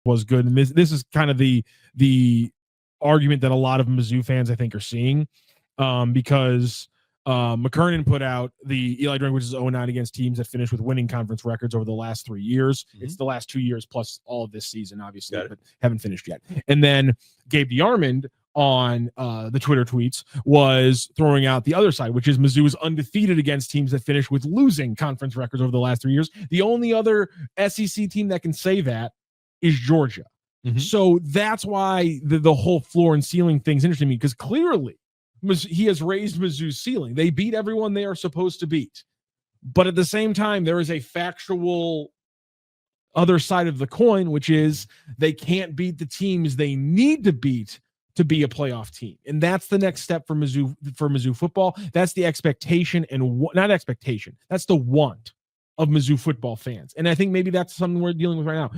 was good. And this is kind of the argument that a lot of Mizzou fans, I think, are seeing, because McKernan put out the Eli Drinkwitz is 0-9 against teams that finished with winning conference records over the last 3 years. Mm-hmm. It's the last 2 years plus all of this season, obviously, but haven't finished yet. And then Gabe DeArmond on the Twitter tweets was throwing out the other side, which is Mizzou is undefeated against teams that finish with losing conference records over the last 3 years. The only other SEC team that can say that is Georgia. Mm-hmm. So that's why the whole floor and ceiling thing's interesting to me, because clearly he has raised Mizzou's ceiling. They beat everyone they are supposed to beat. But at the same time, there is a factual other side of the coin, which is they can't beat the teams they need to beat to be a playoff team. And that's the next step for Mizzou football. That's the expectation, and not expectation. That's the want of Mizzou football fans. And I think maybe that's something we're dealing with right now.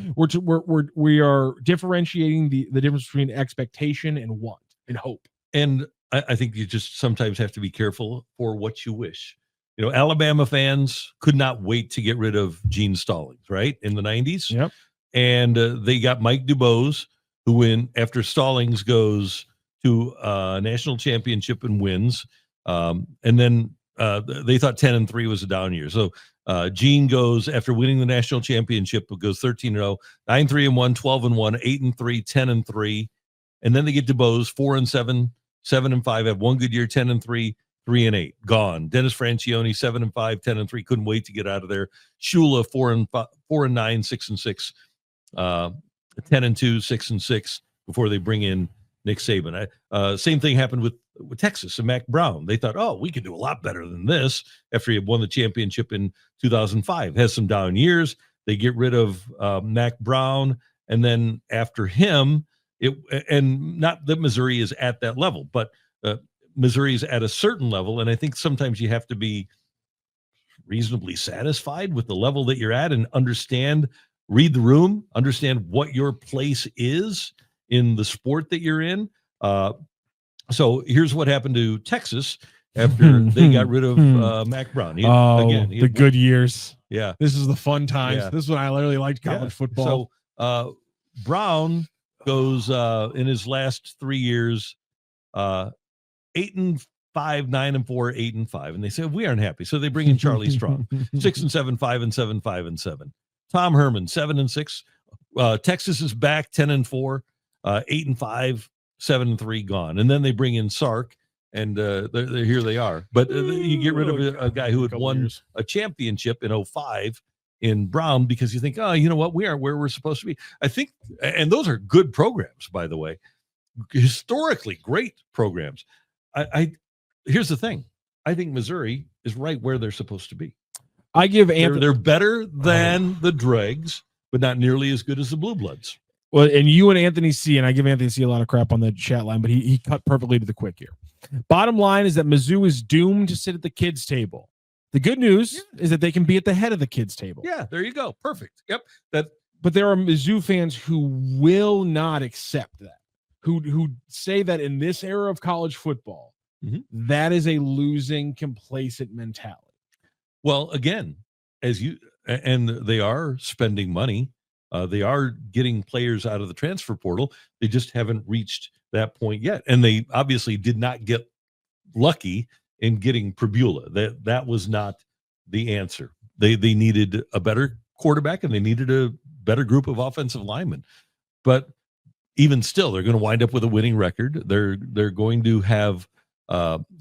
We are differentiating the difference between expectation and want and hope. And I think you just sometimes have to be careful for what you wish. You know, Alabama fans could not wait to get rid of Gene Stallings, right, in the 90s. Yep. And they got Mike DuBose, who after Stallings goes to a national championship and wins. And then they thought 10-3 was a down year. So Gene goes after winning the national championship, goes 13-0, 9-3-1, 12-1, 8-3, 10-3. And then they get DuBose 4-7, 7-5, have one good year, 10-3, 3-8, gone. Dennis Francione 7-5, 10-3, couldn't wait to get out of there. Shula 4-9, 6-6, 10-2, 6-6 before they bring in Nick Saban. Same thing happened with Texas and Mac Brown. They thought, oh, we can do a lot better than this after he had won the championship in 2005. Has some down years. They get rid of Mac Brown, and then after him, and not that Missouri is at that level, but Missouri is at a certain level, and I think sometimes you have to be reasonably satisfied with the level that you're at and read the room, understand what your place is in the sport that you're in. So here's what happened to Texas after they got rid of Mac Brown. The good years. Yeah. This is the fun times. Yeah. This is when I really liked college football. So Brown goes in his last 3 years 8-5, 9-4, 8-5, and they said we aren't happy, so they bring in Charlie Strong 6-7, 5-7, 5-7. Tom Herman 7-6. Texas is back 10-4, 8-5, 7-3, gone, and then they bring in Sark, and they're here they are. But you get rid of a guy who had won a championship in 2005. In Brown, because you think, oh, you know what, we aren't where we're supposed to be. I think, and those are good programs, by the way, historically great programs. Here's the thing. I think Missouri is right where they're supposed to be. I give they're better than the Dregs, but not nearly as good as the Blue Bloods. Well, and you and Anthony C, and I give Anthony C a lot of crap on the chat line, but he cut perfectly to the quick here. Bottom line is that Mizzou is doomed to sit at the kids' table. The good news is that they can be at the head of the kids' table. Yeah, there you go. Perfect. Yep. But there are Mizzou fans who will not accept that, who say that in this era of college football, that is a losing, complacent mentality. Well, again, and they are spending money. They are getting players out of the transfer portal. They just haven't reached that point yet. And they obviously did not get lucky in getting Pribula. That was not the answer. They needed a better quarterback, and they needed a better group of offensive linemen. But even still, they're going to wind up with a winning record. They're going to have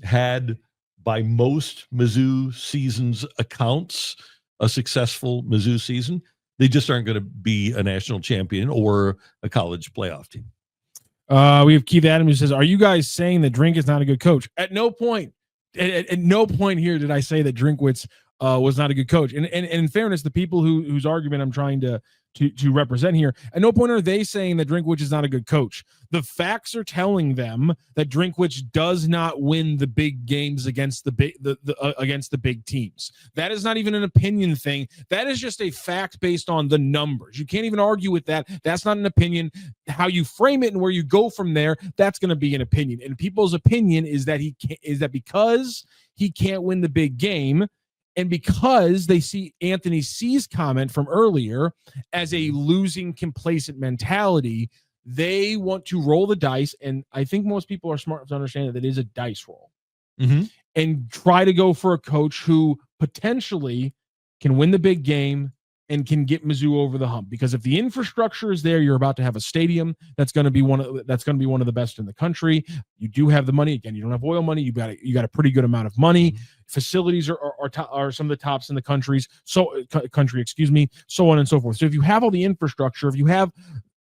had, by most Mizzou seasons accounts, a successful Mizzou season. They just aren't going to be a national champion or a college playoff team. We have Keith Adams who says, are you guys saying that Drink is not a good coach? At no point here did I say that Drinkwitz was not a good coach. And in fairness, the people whose argument I'm trying to represent here, at no point are they saying that Drinkwitz is not a good coach. The facts are telling them that Drinkwitz does not win the big games against the big teams. That is not even an opinion thing. That is just a fact based on the numbers. You can't even argue with that. That's not an opinion. How you frame it and where you go from there, that's going to be an opinion. And people's opinion is that because he can't win the big game, And because they see Anthony C's comment from earlier as a losing, complacent mentality, they want to roll the dice. And I think most people are smart to understand that it is a dice roll. Mm-hmm. And try to go for a coach who potentially can win the big game and can get Mizzou over the hump. Because if the infrastructure is there, you're about to have a stadium that's going to be one of the best in the country. You do have the money. Again, you don't have oil money. You got a pretty good amount of money. Mm-hmm. Facilities are some of the tops in the country, so on and so forth. So if you have all the infrastructure, if you have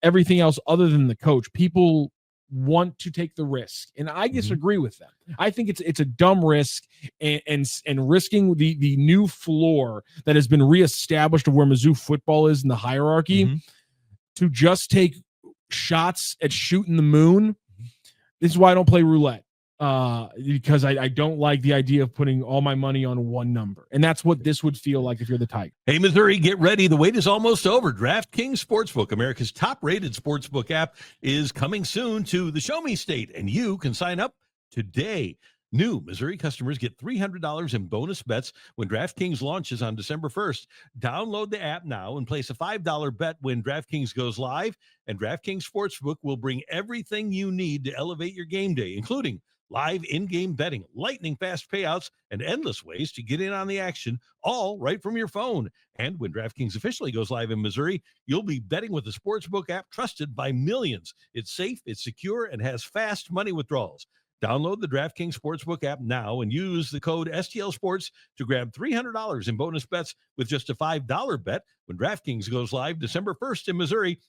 everything else other than the coach, people want to take the risk, and I disagree with them. I think it's a dumb risk, and risking the new floor that has been reestablished of where Mizzou football is in the hierarchy to just take shots at shooting the moon. This is why I don't play roulette, because I don't like the idea of putting all my money on one number, and that's what this would feel like if you're the Tigers. Hey, Missouri, get ready. The wait is almost over. DraftKings Sportsbook, America's top-rated sportsbook app, is coming soon to the Show Me State, and you can sign up today. New Missouri customers get $300 in bonus bets when DraftKings launches on December 1st. Download the app now and place a $5 bet when DraftKings goes live, and DraftKings Sportsbook will bring everything you need to elevate your game day, including live in-game betting, lightning-fast payouts, and endless ways to get in on the action, all right from your phone. And when DraftKings officially goes live in Missouri, you'll be betting with the sportsbook app trusted by millions. It's safe, it's secure, and has fast money withdrawals. Download the DraftKings Sportsbook app now and use the code STL Sports to grab $300 in bonus bets with just a $5 bet when DraftKings goes live December 1st in Missouri.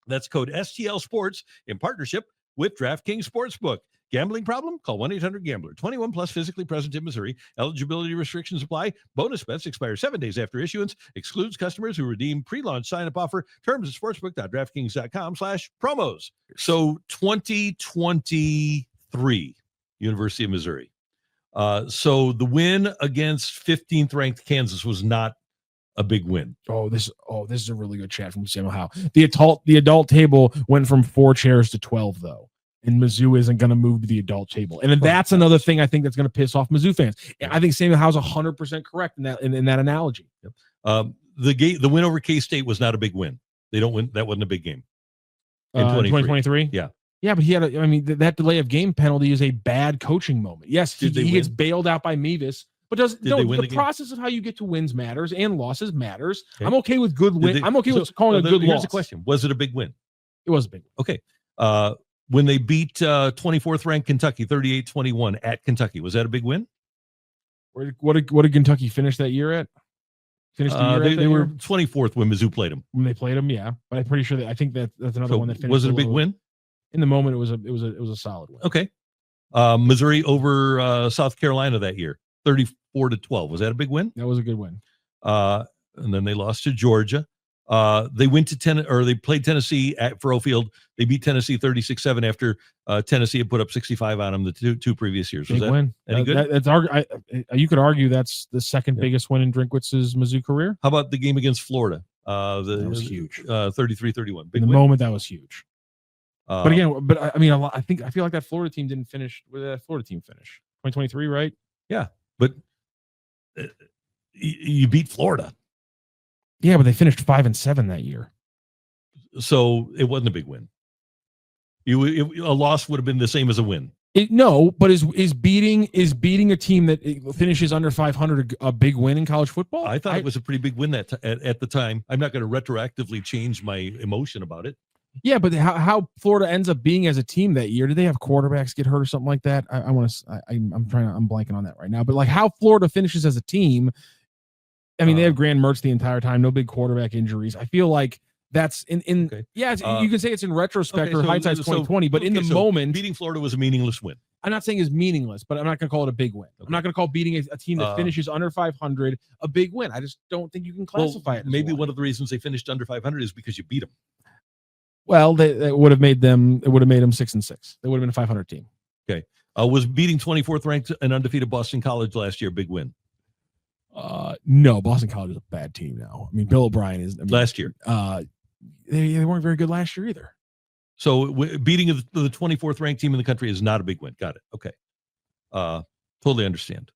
That's code STL Sports in partnership with DraftKings Sportsbook. Gambling problem? Call 1-800-GAMBLER. 21 plus, physically present in Missouri. Eligibility restrictions apply. Bonus bets expire 7 days after issuance. Excludes customers who redeem pre-launch sign-up offer. Terms at sportsbook.draftkings.com/promos. So 2023, University of Missouri. So the win against 15th ranked Kansas was not a big win. This is a really good chat from Samuel Howe. The adult table went from 4 chairs to 12 though. And Mizzou isn't going to move to the adult table. And that's another thing I think that's going to piss off Mizzou fans. I think Samuel Howe's 100% correct in that analogy. Yep. The win over K-State was not a big win. They don't win. That wasn't a big game. In 2023? Yeah. Yeah, but that delay of game penalty is a bad coaching moment. Yes, he gets bailed out by Mevis. But the process of how you get to wins matters and losses matters. Okay. I'm okay with good win. I'm okay with calling a good loss. Here's the question. Was it a big win? It was a big win. Okay. When they beat 24th ranked Kentucky 38-21 at Kentucky, was that a big win? What did Kentucky finish that year at? They were 24th when Mizzou played them. When they played them, yeah. But I'm pretty sure I think that's another one that finished. Was it a big win? In the moment, it was a solid win. Okay. Missouri over South Carolina that year, 34-12. Was that a big win? That was a good win. And then they lost to Georgia. They went to they played Tennessee at Faurot Field. They beat Tennessee 36-7 after Tennessee had put up 65 on them the two previous years. Was big win. Any good? You could argue that's the second biggest win in Drinkwitz's Mizzou career. How about the game against Florida? That was huge. 33-31. In the moment, that was huge. But again, I feel like that Florida team didn't finish. Where did that Florida team finish? 2023, right? Yeah, but you beat Florida. Yeah, but they finished 5-7 that year. So it wasn't a big win. A loss would have been the same as a win. But is beating a team that finishes under 500 a big win in college football? I thought it was a pretty big win at the time. I'm not going to retroactively change my emotion about it. Yeah, but how Florida ends up being as a team that year? Did they have quarterbacks get hurt or something like that? I'm blanking on that right now. But like how Florida finishes as a team. I mean, they have Graham Mertz the entire time, no big quarterback injuries. I feel like that's okay. Yeah, you can say it's in retrospect or hindsight's 2020, but in the moment, beating Florida was a meaningless win. I'm not saying it's meaningless, but I'm not going to call it a big win. Okay. I'm not going to call beating a team that finishes under 500 a big win. I just don't think you can classify it. Maybe one of the reasons they finished under 500 is because you beat them. Well, it would have made them 6-6. They would have been a 500 team. Okay. Was beating 24th ranked and undefeated Boston College last year a big win? No, Boston College is a bad team now. I mean, Bill O'Brien is last year. They weren't very good last year either. So beating the 24th ranked team in the country is not a big win. Got it. Okay. Totally understand.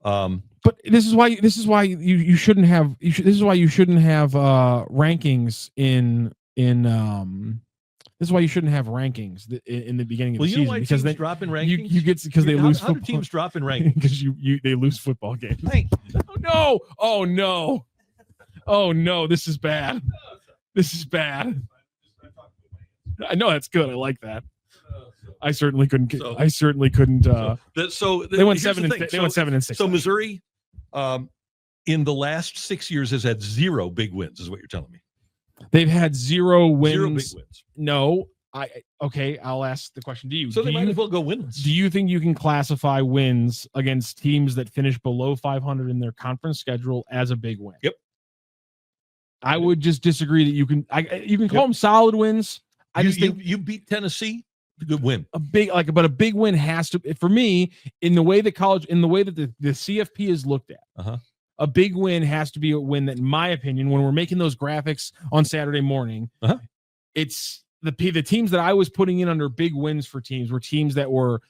But this is why you shouldn't have this is why you shouldn't have rankings in this is why you shouldn't have rankings in the beginning of the season, why because teams drop in rankings? you get because they lose how football. do teams drop in rankings? Because they lose football games. Oh no, this is bad. This is bad. I know that's good. I like that. I certainly couldn't. They went 7-6. So Missouri, in the last 6 years, has had 0 big wins. Is what you're telling me? They've had 0 wins. 0 big wins. No, I'll ask the question to you. So they might as well go winless. Do you think you can classify wins against teams that finish below 500 in their conference schedule as a big win? Yep. I would just disagree that you can call them solid wins. I just think you beat Tennessee. Good win. But a big win has to, for me, in the way that the CFP is looked at. A big win has to be a win that, in my opinion, when we're making those graphics on Saturday morning, it's the teams that I was putting in under big wins for teams were teams that were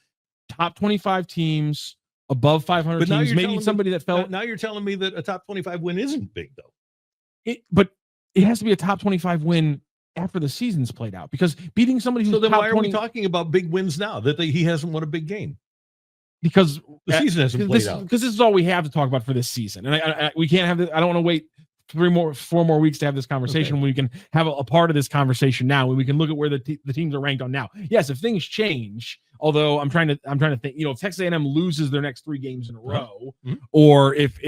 top 25 teams, above 500 teams. Maybe somebody that felt. Now you're telling me that a top 25 win isn't big, though. But it has to be a top 25 win after the season's played out, because beating somebody who's so then top why are we talking about big wins now that he hasn't won a big game? Because the season hasn't played out. Because this is all we have to talk about for this season, and we can't have this. I don't want to wait 4 more weeks to have this conversation. Okay. We can have a part of this conversation now, when we can look at where the teams are ranked on now. Yes, if things change, although I'm trying to think. If Texas A&M loses their next 3 games in a row, or if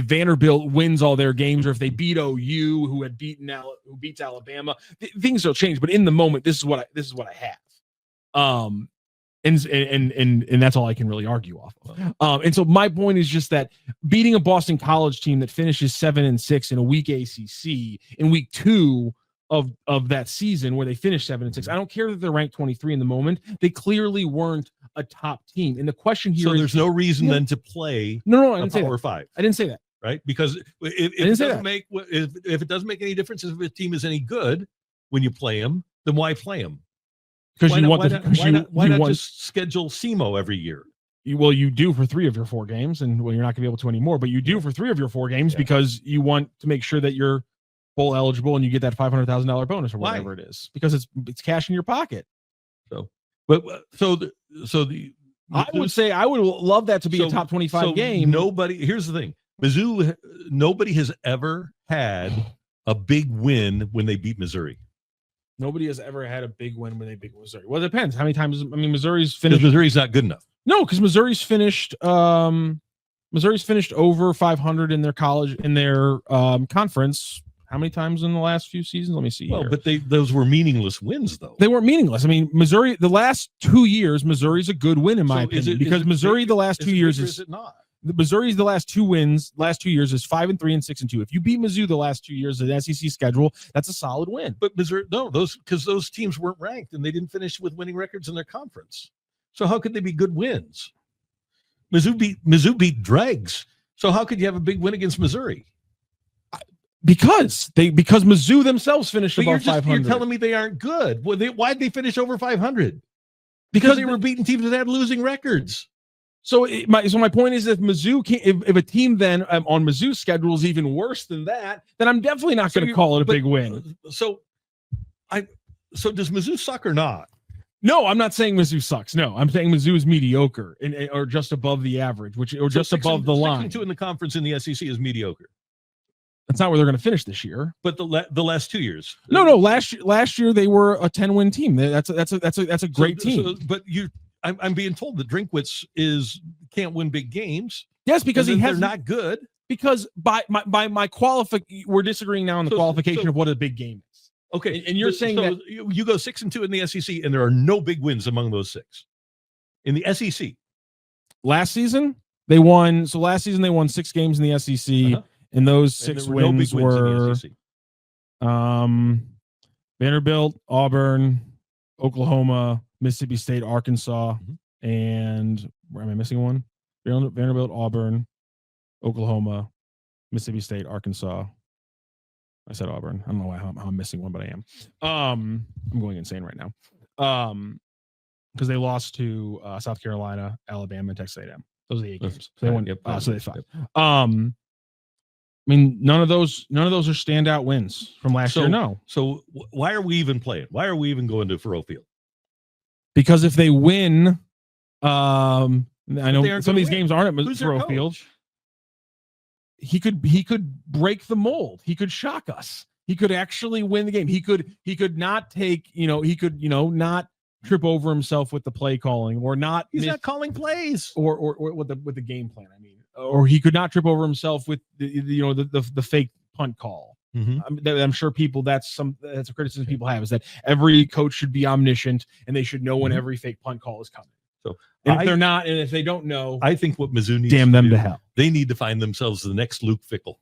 Vanderbilt wins all their games, or if they beat OU, who beats Alabama, things will change. But in the moment, this is what I have. And that's all I can really argue off of. And so my point is just that beating a Boston College team that finishes 7-6 in a weak ACC in week 2 of that season, where they finished 7-6, I don't care that they're ranked 23 in the moment. They clearly weren't a top team. And the question here is, there's no reason then to play. No, I didn't say Power that. 5. I didn't say that. Right? Because if it doesn't make any difference if a team is any good when you play them, then why play them? Because why not just schedule SEMO every year? You do for 3 of your 4 games, and you're not going to be able to anymore. But you do for 3 of your 4 games because you want to make sure that you're bowl eligible and you get that $500,000 bonus or whatever it is, because it's cash in your pocket. I would say I would love that to be a top 25 game. Here's the thing. Mizzou, nobody has ever had a big win when they beat Missouri. Nobody has ever had a big win when they beat Missouri. Well, it depends. How many times? I mean, Missouri's finished. Missouri's not good enough. No, because Missouri's finished over 500 in their conference. How many times in the last few seasons? Let me see. Well, but those were meaningless wins, though. They weren't meaningless. I mean, Missouri, the last 2 years, Missouri's a good win in my opinion, because Missouri the last 2 years is not. Missouri's the last 2 years is 5-3 and 6-2. If you beat Mizzou the last 2 years of the SEC schedule, that's a solid win. But Missouri, those teams weren't ranked and they didn't finish with winning records in their conference. So how could they be good wins? Mizzou beat dregs. So how could you have a big win against Missouri? Because Mizzou themselves finished above 500. You're telling me they aren't good. Why'd they finish over 500? Because they were beating teams that had losing records. So my point is, if a team then on Mizzou's schedule is even worse than that, then I'm definitely not going to call it a big win. So does Mizzou suck or not? No, I'm not saying Mizzou sucks. No, I'm saying Mizzou is mediocre or just above the average, just above the line. 6-2 in the conference in the SEC is mediocre. That's not where they're going to finish this year. But the last 2 years. No. Last year they were a 10-win team. That's a great team. I'm being told that Drinkwitz can't win big games. Yes, because they're not good. Because we're disagreeing now on the qualification of what a big game is. Okay, and you're saying that you go 6-2 in the SEC, and there are no big wins among those 6 in the SEC. Last season they won 6 games in the SEC, and those 6 wins were Vanderbilt, Auburn, Oklahoma, Mississippi State, Arkansas, and where am I missing one? Vanderbilt, Auburn, Oklahoma, Mississippi State, Arkansas. I said Auburn. I don't know how I'm missing one, but I am. I'm going insane right now. Because they lost to South Carolina, Alabama, and Texas A&M. Those are the 8 That's games. So they won. Yep. So they 5. Yep. I mean, none of those are standout wins from last year. No. So why are we even playing? Why are we even going to Faurot Field? Because if they win, I know some of these games aren't at Faurot Field. He could break the mold. He could shock us. He could actually win the game. He could not take, not trip over himself with the play calling, or not. He's not calling plays, or with the game plan. I mean, or he could not trip over himself with the fake punt call. Mm-hmm. I'm sure that's a criticism people have, is that every coach should be omniscient and they should know when every fake punt call is coming. So if they're not, and if they don't know, I think what Mizzou needs damn them to hell. They need to find themselves the next Luke Fickell.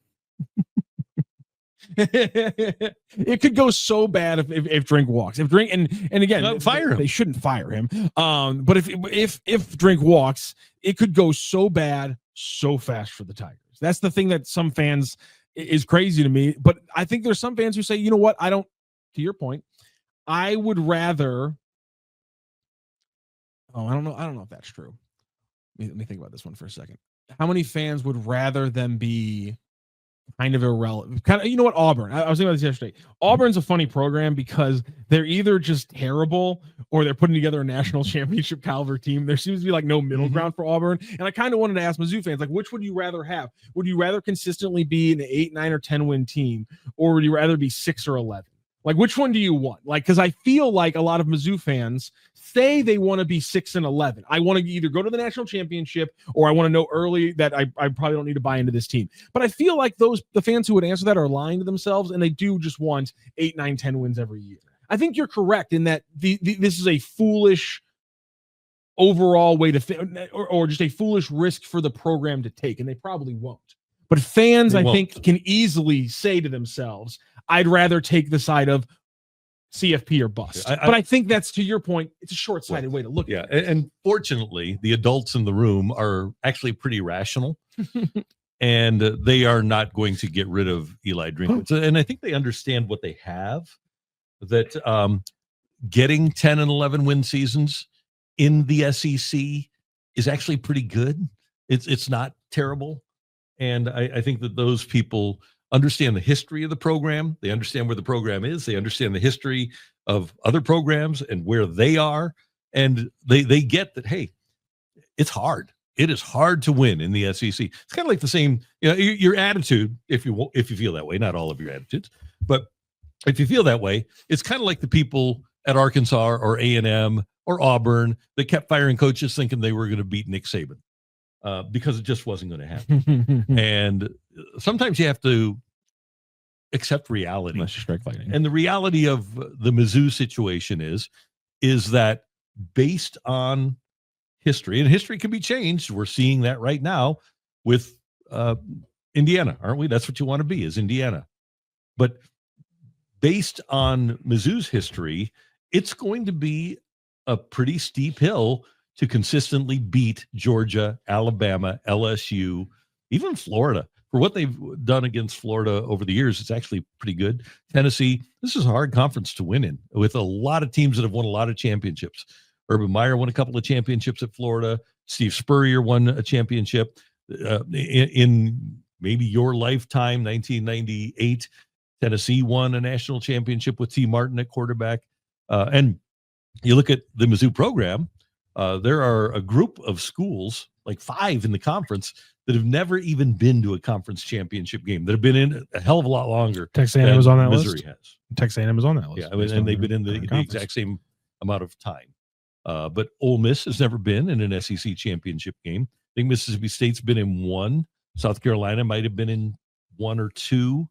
It could go so bad if Drink walks. If Drink and again, fire him. They shouldn't fire him. But if Drink walks, it could go so bad so fast for the Tigers. That's the thing that some fans is crazy to me. But I think there's some fans who say, you know what, to your point, I would rather. Oh, I don't know if that's true. Let me think about this one for a second. How many fans would rather them be kind of irrelevant? You know what, Auburn. I was thinking about this yesterday. Auburn's a funny program because they're either just terrible or they're putting together a national championship caliber team. There seems to be like no middle ground for Auburn. And I kind of wanted to ask Mizzou fans, like, which would you rather have? Would you rather consistently be an 8, 9, or 10 win team, or would you rather be 6 or 11? Like, which one do you want? Like, because I feel like a lot of Mizzou fans say they want to be 6 and 11. I want to either go to the national championship, or I want to know early that I probably don't need to buy into this team. But I feel like the fans who would answer that are lying to themselves, and they do just want 8, 9, 10 wins every year. I think you're correct in that this is a foolish overall way to or just a foolish risk for the program to take, and they probably won't. But fans, I think, can easily say to themselves, I'd rather take the side of CFP or bust. But I think that's, to your point, it's a short-sighted way to look at it. And fortunately, the adults in the room are actually pretty rational, and they are not going to get rid of Eli Drinkwitz. And I think they understand what they have, that getting 10 and 11 win seasons in the SEC is actually pretty good. It's not terrible. And I think that those people understand the history of the program. They understand where the program is. They understand the history of other programs and where they are. And they get that, hey, it's hard. It is hard to win in the SEC. It's kind of like the same, your attitude, if you feel that way, not all of your attitudes, but if you feel that way, it's kind of like the people at Arkansas or A&M or Auburn that kept firing coaches thinking they were going to beat Nick Saban. Because it just wasn't going to happen. And sometimes you have to accept reality. Unless you strike lightning. And the reality of the Mizzou situation is that based on history, and history can be changed. We're seeing that right now with Indiana, aren't we? That's what you want to be, is Indiana. But based on Mizzou's history, it's going to be a pretty steep hill to consistently beat Georgia, Alabama, LSU, even Florida. For what they've done against Florida over the years, it's actually pretty good. Tennessee, this is a hard conference to win in, with a lot of teams that have won a lot of championships. Urban Meyer won a couple of championships at Florida. Steve Spurrier won a championship in maybe your lifetime, 1998. Tennessee won a national championship with T. Martin at quarterback. And you look at the Mizzou program, there are a group of schools, like 5 in the conference, that have never even been to a conference championship game, that have been in a hell of a lot longer. Texas A&M is on that Missouri list. has. Texas A&M is on that list. Yeah, and they've been in the exact same amount of time. But Ole Miss has never been in an SEC championship game. I think Mississippi State's been in 1. South Carolina might have been in 1 or 2.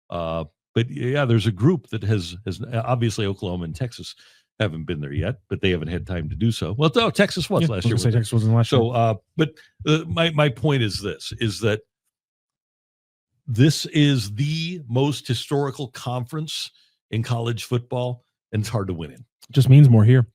But yeah, there's a group that has obviously Oklahoma and Texas haven't been there yet, but they haven't had time to do so. Well, Texas was last year. Texas wasn't last year. So, but my point is that this is the most historical conference in college football, and it's hard to win in. Just means more here.